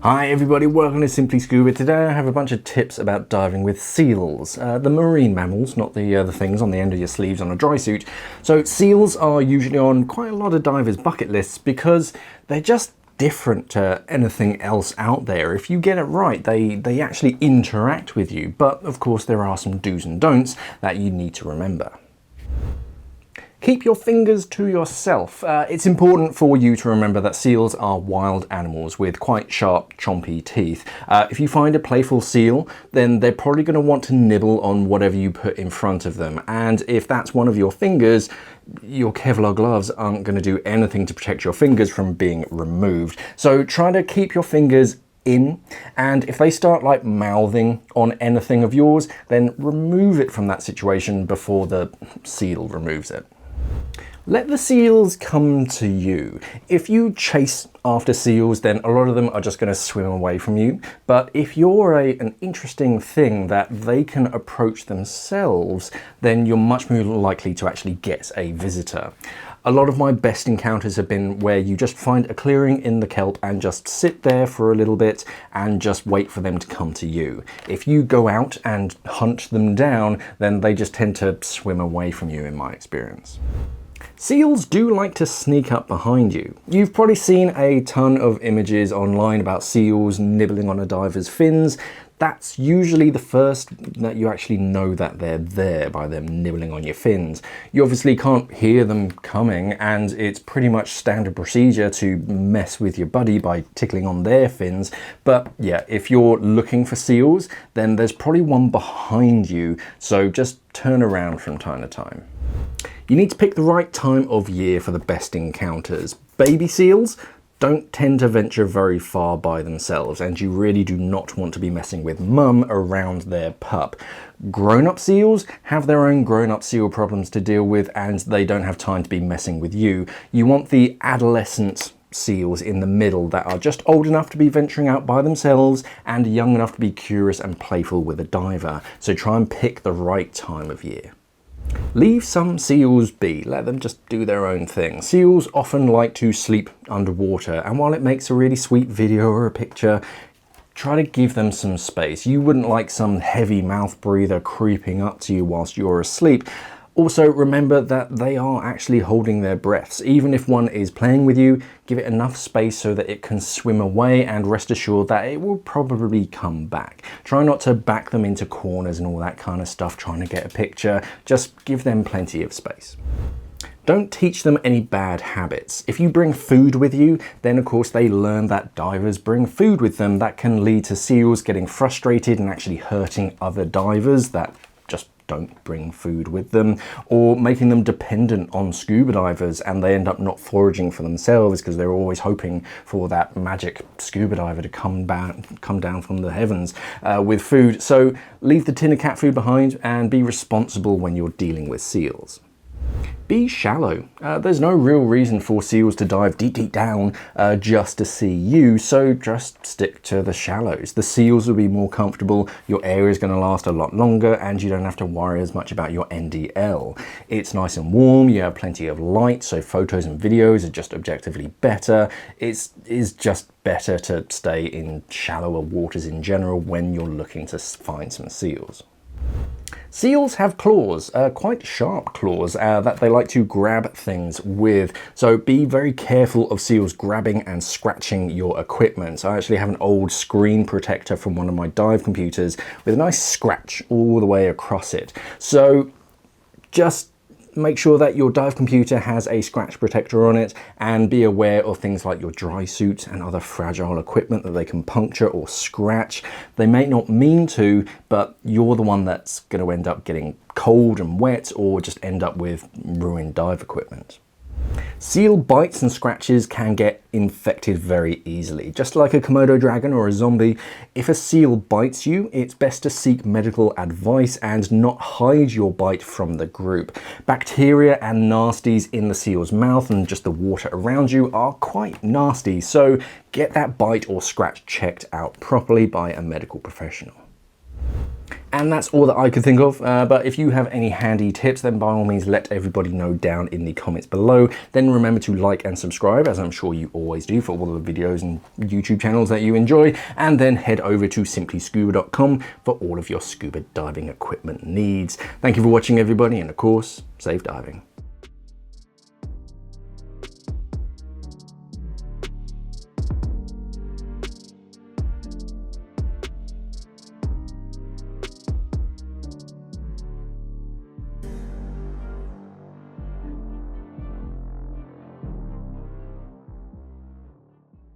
Hi everybody, welcome to Simply Scuba. Today I have a bunch of tips about diving with seals, the marine mammals, not the things on the end of your sleeves on a dry suit. So seals are usually on quite a lot of divers' bucket lists because they're just different to anything else out there. If you get it right, they actually interact with you, but of course there are some do's and don'ts that you need to remember. Keep your fingers to yourself. It's important for you to remember that seals are wild animals with quite sharp, chompy teeth. If you find a playful seal, then they're probably going to want to nibble on whatever you put in front of them. And if that's one of your fingers, your Kevlar gloves aren't going to do anything to protect your fingers from being removed. So try to keep your fingers in, and if they start like mouthing on anything of yours, then remove it from that situation before the seal removes it. Let the seals come to you. If you chase after seals, then a lot of them are just going to swim away from you. But if you're an interesting thing that they can approach themselves, then you're much more likely to actually get a visitor. A lot of my best encounters have been where you just find a clearing in the kelp and just sit there for a little bit and just wait for them to come to you. If you go out and hunt them down, then they just tend to swim away from you in my experience. Seals do like to sneak up behind you. You've probably seen a ton of images online about seals nibbling on a diver's fins. That's usually the first that you actually know that they're there, by them nibbling on your fins. You obviously can't hear them coming, and it's pretty much standard procedure to mess with your buddy by tickling on their fins. But yeah, if you're looking for seals, then there's probably one behind you, so just turn around from time to time. You need to pick the right time of year for the best encounters. Baby seals don't tend to venture very far by themselves, and you really do not want to be messing with mum around their pup. Grown-up seals have their own grown-up seal problems to deal with, and they don't have time to be messing with you. You want the adolescent seals in the middle that are just old enough to be venturing out by themselves and young enough to be curious and playful with a diver. So try and pick the right time of year. Leave some seals be, let them just do their own thing. Seals often like to sleep underwater, and while it makes a really sweet video or a picture, try to give them some space. You wouldn't like some heavy mouth breather creeping up to you whilst you're asleep. Also, remember that they are actually holding their breaths. Even if one is playing with you, give it enough space so that it can swim away, and rest assured that it will probably come back. Try not to back them into corners and all that kind of stuff trying to get a picture. Just give them plenty of space. Don't teach them any bad habits. If you bring food with you, then of course they learn that divers bring food with them. That can lead to seals getting frustrated and actually hurting other divers that just don't bring food with them, or making them dependent on scuba divers, and they end up not foraging for themselves because they're always hoping for that magic scuba diver to come down from the heavens with food. So leave the tin of cat food behind and be responsible when you're dealing with seals. Be shallow. There's no real reason for seals to dive deep down just to see you, so just stick to the shallows. The seals will be more comfortable, your area is going to last a lot longer, and you don't have to worry as much about your NDL. It's nice and warm, you have plenty of light, so photos and videos are just objectively better. It is just better to stay in shallower waters in general when you're looking to find some seals. Seals have claws, quite sharp claws that they like to grab things with. So be very careful of seals grabbing and scratching your equipment. I actually have an old screen protector from one of my dive computers with a nice scratch all the way across it. So just make sure that your dive computer has a scratch protector on it, and be aware of things like your dry suit and other fragile equipment that they can puncture or scratch. They may not mean to, but you're the one that's going to end up getting cold and wet, or just end up with ruined dive equipment. Seal bites and scratches can get infected very easily. Just like a Komodo dragon or a zombie, if a seal bites you, it's best to seek medical advice and not hide your bite from the group. Bacteria and nasties in the seal's mouth and just the water around you are quite nasty, so get that bite or scratch checked out properly by a medical professional. And that's all that I could think of. But if you have any handy tips, then by all means let everybody know down in the comments below. Then remember to like and subscribe, as I'm sure you always do, for all of the videos and YouTube channels that you enjoy. And then head over to simplyscuba.com for all of your scuba diving equipment needs. Thank you for watching, everybody, and of course, safe diving.